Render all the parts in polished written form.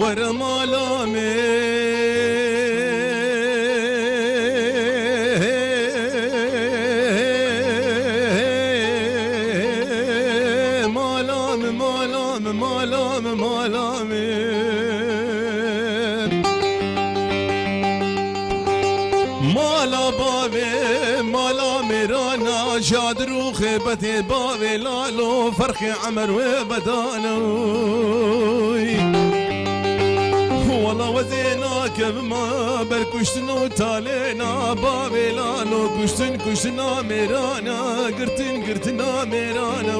ورمالامي مالا بابي مالا ميرانا شادرو خيبتي بابي لالو فرخي عمر وبدانوي والله وزيناك بما بركشتنو تالينا بابي لالو كشتنا ميرانا قرتنا ميرانا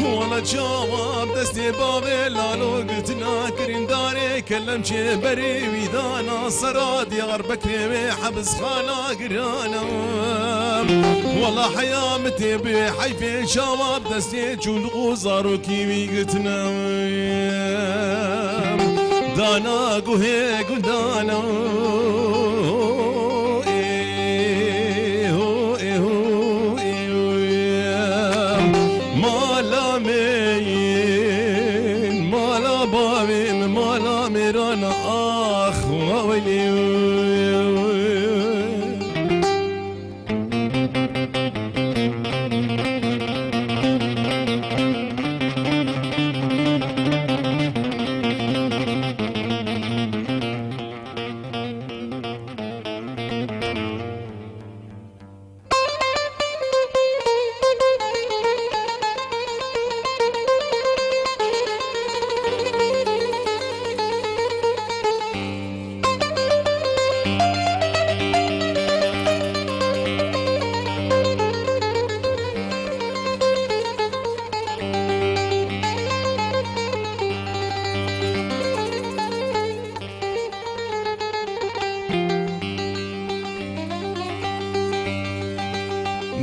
والله جواب دستي بابي لالو قلتنا كريم داري كلم شي بري ويدانا صراد يا غربكري حبس خانا قرانا والله حيامتي بحيفي جواب دستي جول غوزار وكيوي قلتنا دانا قوهي قدانا ميرانا آخ وويلي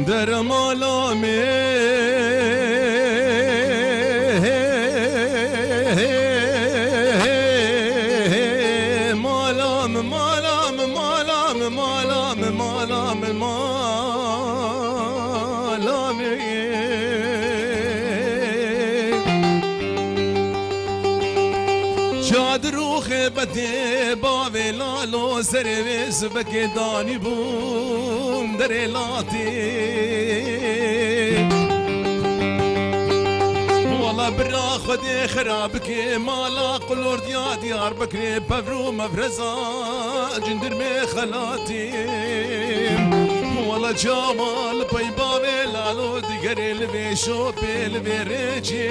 در مالامي شادرو خيبتي بابي لالو سريس بكي داني بوم دريلاتي والله برا خدي خرابك مالا قلور ديار بكري بفرو مفرزا جندر مي خلاتي والله جمال باي بابي لالو دقري لبي شوبي لبي ريجي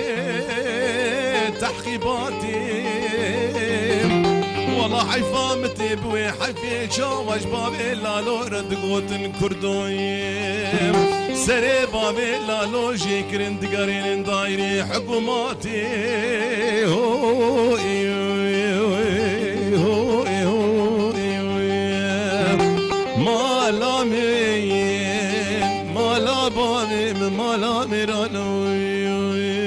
تحقيباتي والله حيفامتي بوي حيفي جواج بابي لالو رد قوتن كردويم سري بابي لالو جيكرن دقارين دايري حكوماتي مالا ميين مالا بابي مالا ميرانوي